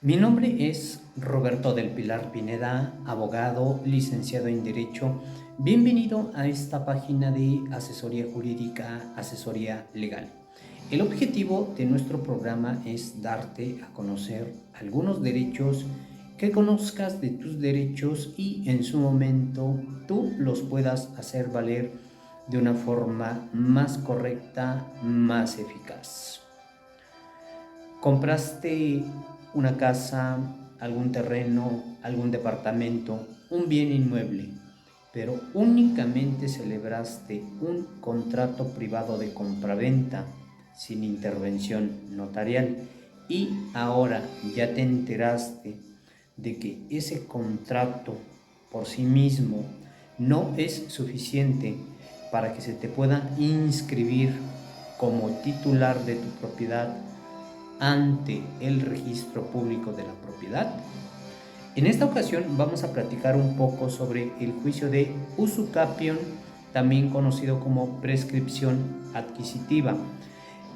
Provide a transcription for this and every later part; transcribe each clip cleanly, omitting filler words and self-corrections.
Mi nombre es Roberto del Pilar Pineda, abogado, licenciado en Derecho. Bienvenido a esta página de asesoría jurídica, asesoría legal. El objetivo de nuestro programa es darte a conocer algunos derechos, que conozcas de tus derechos y en su momento tú los puedas hacer valer de una forma más correcta, más eficaz. ¿Compraste una casa, algún terreno, algún departamento, un bien inmueble, pero únicamente celebraste un contrato privado de compraventa sin intervención notarial y ahora ya te enteraste de que ese contrato por sí mismo no es suficiente para que se te pueda inscribir como titular de tu propiedad ante el registro público de la propiedad? En esta ocasión vamos a platicar un poco sobre el juicio de usucapión, también conocido como prescripción adquisitiva.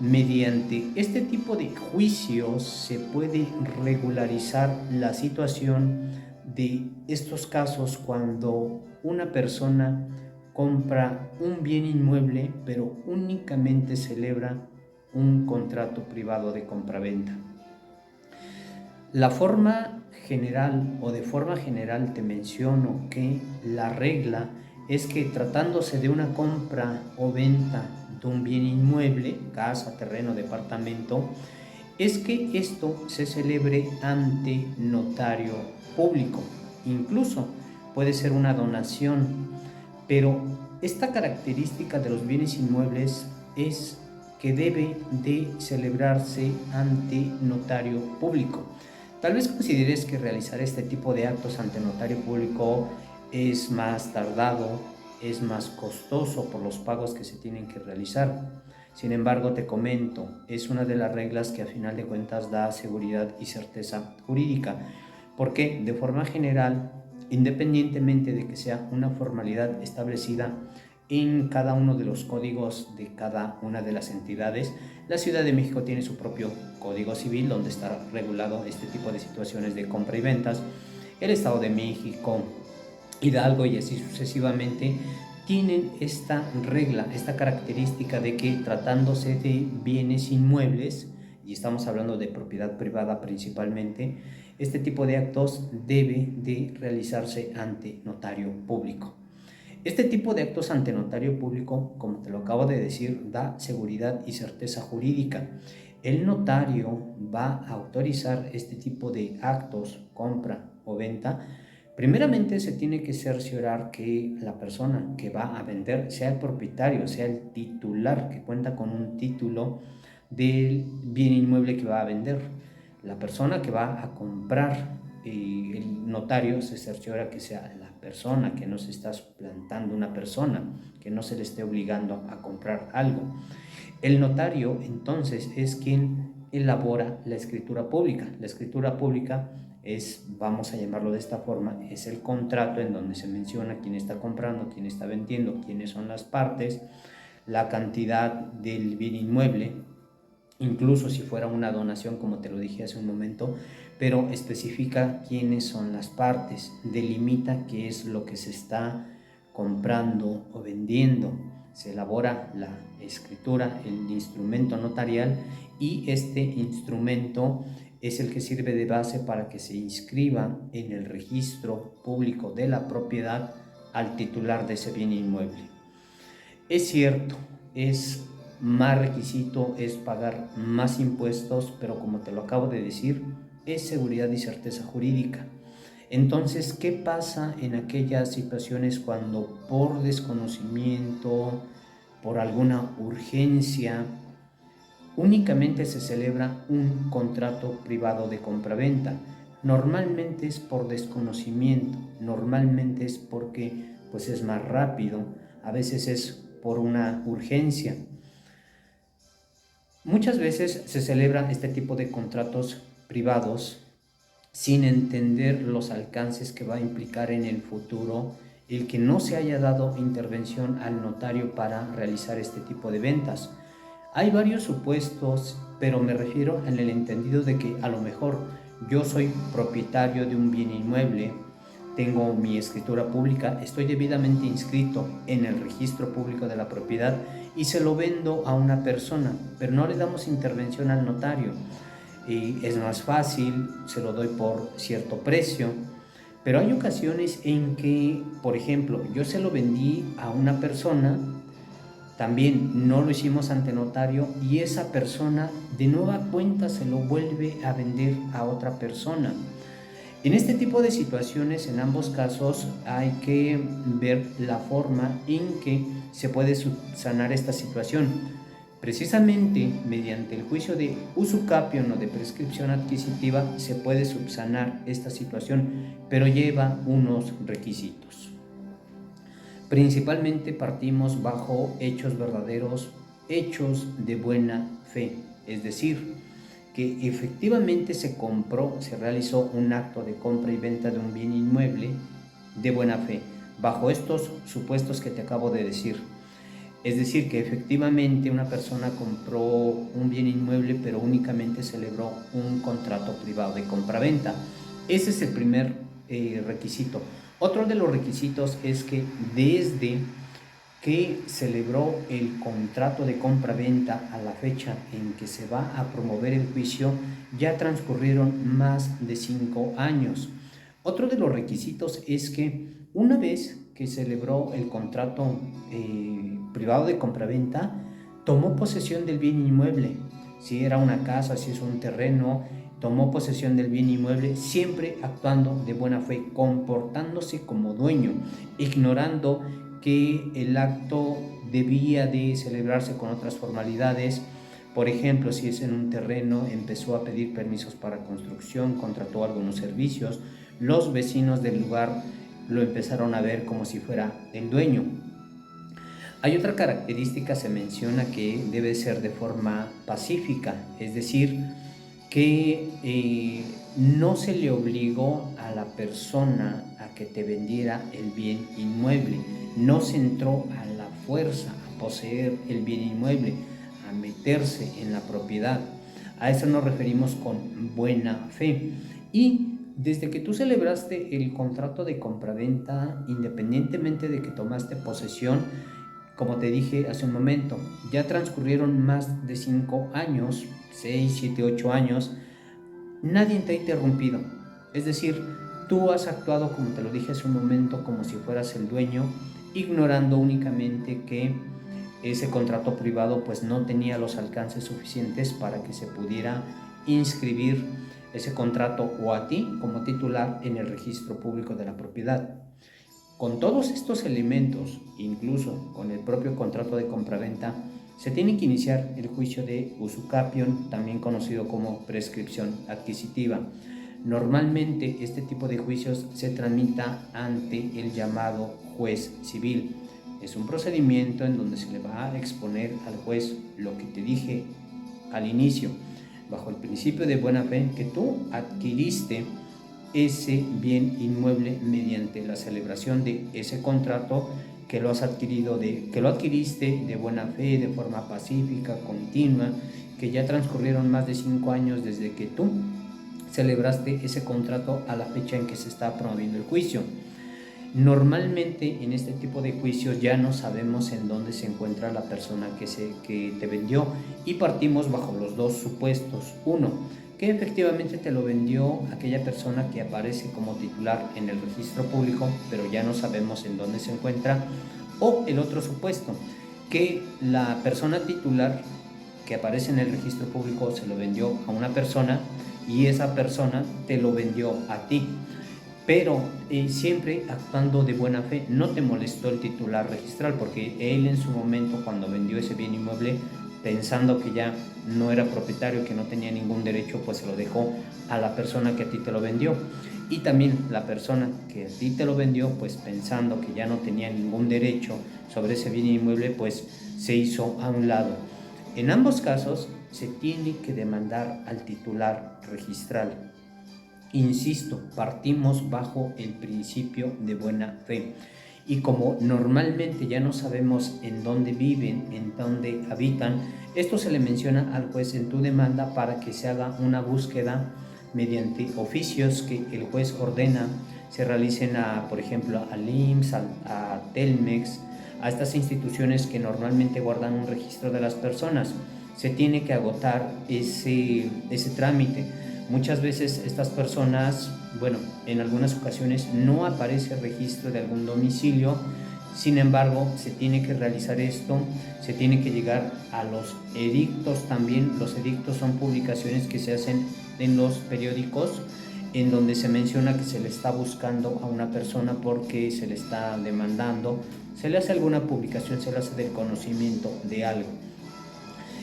Mediante este tipo de juicios se puede regularizar la situación de estos casos cuando una persona compra un bien inmueble pero únicamente celebra un contrato privado de compraventa. La forma general o de forma general te menciono que la regla es que tratándose de una compra o venta de un bien inmueble, casa, terreno, departamento, es que esto se celebre ante notario público. Incluso puede ser una donación, pero esta característica de los bienes inmuebles es que debe de celebrarse ante notario público. Tal vez consideres que realizar este tipo de actos ante notario público es más tardado, es más costoso por los pagos que se tienen que realizar. Sin embargo, te comento, es una de las reglas que a final de cuentas da seguridad y certeza jurídica, porque de forma general, independientemente de que sea una formalidad establecida en cada uno de los códigos de cada una de las entidades, la Ciudad de México tiene su propio Código Civil donde está regulado este tipo de situaciones de compra y ventas. El Estado de México, Hidalgo y así sucesivamente tienen esta regla, esta característica de que tratándose de bienes inmuebles, y estamos hablando de propiedad privada principalmente, este tipo de actos debe de realizarse ante notario público. Este tipo de actos ante notario público, como te lo acabo de decir, da seguridad y certeza jurídica. El notario va a autorizar este tipo de actos, compra o venta. Primeramente se tiene que cerciorar que la persona que va a vender sea el propietario, sea el titular, que cuenta con un título del bien inmueble que va a vender. La persona que va a comprar, el notario se cerciora que sea la persona, que no se está suplantando una persona, que no se le esté obligando a comprar algo. El notario entonces es quien elabora la escritura pública. La escritura pública es, vamos a llamarlo de esta forma, es el contrato en donde se menciona quién está comprando, quién está vendiendo, quiénes son las partes, la cantidad del bien inmueble, incluso si fuera una donación, como te lo dije hace un momento, pero especifica quiénes son las partes, delimita qué es lo que se está comprando o vendiendo, se elabora la escritura, el instrumento notarial, y este instrumento es el que sirve de base para que se inscriba en el registro público de la propiedad al titular de ese bien inmueble. Es cierto, es más requisito, es pagar más impuestos, pero como te lo acabo de decir, es seguridad y certeza jurídica. Entonces, ¿qué pasa en aquellas situaciones cuando por desconocimiento, por alguna urgencia, únicamente se celebra un contrato privado de compraventa? Normalmente es por desconocimiento, normalmente es porque pues es más rápido, a veces es por una urgencia. Muchas veces se celebran este tipo de contratos privados sin entender los alcances que va a implicar en el futuro el que no se haya dado intervención al notario para realizar este tipo de ventas. Hay varios supuestos, pero me refiero en el entendido de que a lo mejor yo soy propietario de un bien inmueble, tengo mi escritura pública, estoy debidamente inscrito en el registro público de la propiedad y se lo vendo a una persona, pero no le damos intervención al notario. Es más fácil, se lo doy por cierto precio, pero hay ocasiones en que, por ejemplo, yo se lo vendí a una persona, también no lo hicimos ante notario y esa persona de nueva cuenta se lo vuelve a vender a otra persona. En este tipo de situaciones, en ambos casos, hay que ver la forma en que se puede subsanar esta situación. Precisamente mediante el juicio de usucapión o de prescripción adquisitiva se puede subsanar esta situación, pero lleva unos requisitos. Principalmente partimos bajo hechos verdaderos, hechos de buena fe, es decir, que efectivamente se compró, se realizó un acto de compra y venta de un bien inmueble de buena fe, bajo estos supuestos que te acabo de decir. Es decir, que efectivamente una persona compró un bien inmueble, pero únicamente celebró un contrato privado de compraventa. Ese es el primer requisito. Otro de los requisitos es que desde que celebró el contrato de compra-venta a la fecha en que se va a promover el juicio, ya transcurrieron más de 5 años. Otro de los requisitos es que una vez que celebró el contrato privado de compraventa, tomó posesión del bien inmueble. Si era una casa, si es un terreno, tomó posesión del bien inmueble, siempre actuando de buena fe, comportándose como dueño, ignorando que el acto debía de celebrarse con otras formalidades. Por ejemplo, si es en un terreno, empezó a pedir permisos para construcción, contrató algunos servicios, los vecinos del lugar lo empezaron a ver como si fuera el dueño. Hay otra característica, se menciona que debe ser de forma pacífica, es decir, que no se le obligó a la persona a que te vendiera el bien inmueble, no se entró a la fuerza a poseer el bien inmueble, a meterse en la propiedad. A eso nos referimos con buena fe. Y desde que tú celebraste el contrato de compraventa, independientemente de que tomaste posesión, como te dije hace un momento, ya transcurrieron más de 5 años, 6, 7, 8 años, nadie te ha interrumpido. Es decir, tú has actuado, como te lo dije hace un momento, como si fueras el dueño, ignorando únicamente que ese contrato privado pues no tenía los alcances suficientes para que se pudiera inscribir ese contrato o a ti como titular en el registro público de la propiedad. Con todos estos elementos, incluso con el propio contrato de compraventa, se tiene que iniciar el juicio de usucapión, también conocido como prescripción adquisitiva. Normalmente este tipo de juicios se tramita ante el llamado juez civil. Es un procedimiento en donde se le va a exponer al juez lo que te dije al inicio, bajo el principio de buena fe, que tú adquiriste ese bien inmueble mediante la celebración de ese contrato, que lo adquiriste de buena fe, de forma pacífica, continua, que ya transcurrieron más de 5 años desde que tú celebraste ese contrato a la fecha en que se está promoviendo el juicio. Normalmente en este tipo de juicios ya no sabemos en dónde se encuentra la persona que te vendió y partimos bajo los dos supuestos. Uno, que efectivamente te lo vendió aquella persona que aparece como titular en el registro público, pero ya no sabemos en dónde se encuentra. O el otro supuesto, que la persona titular que aparece en el registro público se lo vendió a una persona y esa persona te lo vendió a ti, pero siempre actuando de buena fe. No te molestó el titular registral, porque él en su momento, cuando vendió ese bien inmueble, pensando que ya no era propietario, que no tenía ningún derecho, pues se lo dejó a la persona que a ti te lo vendió. Y también la persona que a ti te lo vendió, pues pensando que ya no tenía ningún derecho sobre ese bien inmueble, pues se hizo a un lado. En ambos casos se tiene que demandar al titular registral. Insisto, partimos bajo el principio de buena fe. Y como normalmente ya no sabemos en dónde viven, en dónde habitan, esto se le menciona al juez en tu demanda para que se haga una búsqueda mediante oficios que el juez ordena se realicen por ejemplo, al IMSS, a Telmex, a estas instituciones que normalmente guardan un registro de las personas. Se tiene que agotar ese trámite. Muchas veces estas personas, bueno, en algunas ocasiones no aparece el registro de algún domicilio. Sin embargo, se tiene que realizar esto, se tiene que llegar a los edictos también. Los edictos son publicaciones que se hacen en los periódicos en donde se menciona que se le está buscando a una persona porque se le está demandando, se le hace alguna publicación, se le hace del conocimiento de algo.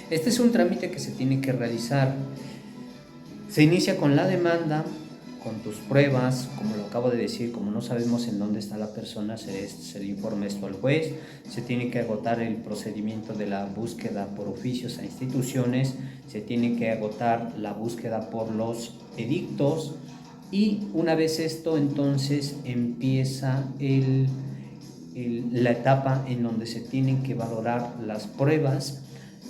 Este es un trámite que se tiene que realizar. Se inicia con la demanda, con tus pruebas, como lo acabo de decir, como no sabemos en dónde está la persona, se le informa esto al juez, se tiene que agotar el procedimiento de la búsqueda por oficios a instituciones, se tiene que agotar la búsqueda por los edictos, y una vez esto, entonces empieza la etapa en donde se tienen que valorar las pruebas.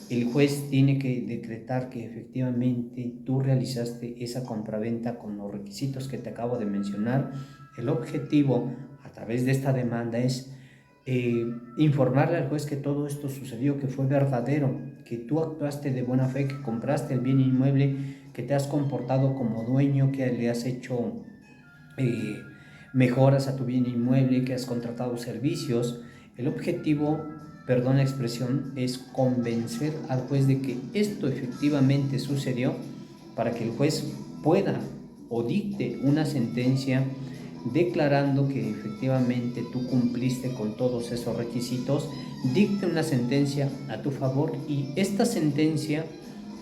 El juez tiene que decretar que efectivamente tú realizaste esa compraventa con los requisitos que te acabo de mencionar. El objetivo a través de esta demanda es informarle al juez que todo esto sucedió, que fue verdadero, que tú actuaste de buena fe, que compraste el bien inmueble, que te has comportado como dueño, que le has hecho mejoras a tu bien inmueble, que has contratado servicios. El objetivo, perdón la expresión, es convencer al juez de que esto efectivamente sucedió para que el juez pueda o dicte una sentencia declarando que efectivamente tú cumpliste con todos esos requisitos, dicte una sentencia a tu favor, y esta sentencia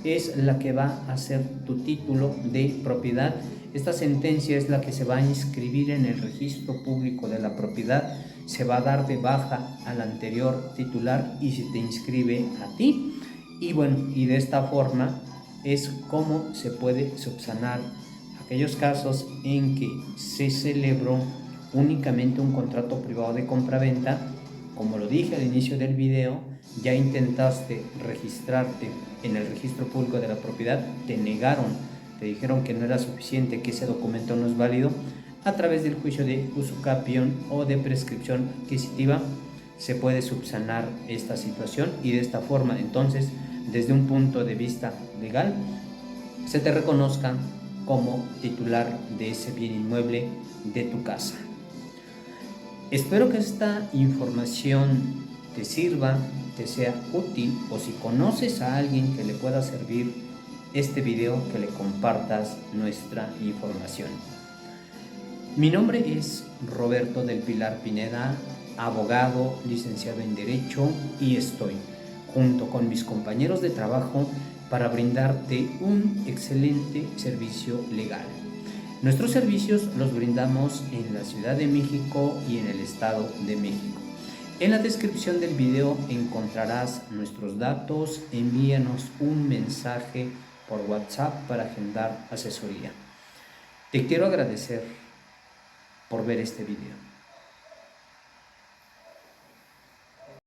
es la que va a ser tu título de propiedad. Esta sentencia es la que se va a inscribir en el registro público de la propiedad, se va a dar de baja al anterior titular y se te inscribe a ti. Y bueno, y de esta forma es como se puede subsanar aquellos casos en que se celebró únicamente un contrato privado de compraventa. Como lo dije al inicio del video, ya intentaste registrarte en el registro público de la propiedad, te negaron, te dijeron que no era suficiente, que ese documento no es válido. A través del juicio de usucapión o de prescripción adquisitiva se puede subsanar esta situación, y de esta forma entonces, desde un punto de vista legal, se te reconozca como titular de ese bien inmueble de tu casa. Espero que esta información te sirva, te sea útil, o si conoces a alguien que le pueda servir este video, que le compartas nuestra información. Mi nombre es Roberto del Pilar Pineda, abogado, licenciado en Derecho, y estoy junto con mis compañeros de trabajo para brindarte un excelente servicio legal. Nuestros servicios los brindamos en la Ciudad de México y en el Estado de México. En la descripción del video encontrarás nuestros datos. Envíanos un mensaje por WhatsApp para agendar asesoría. Te quiero agradecer por ver este video.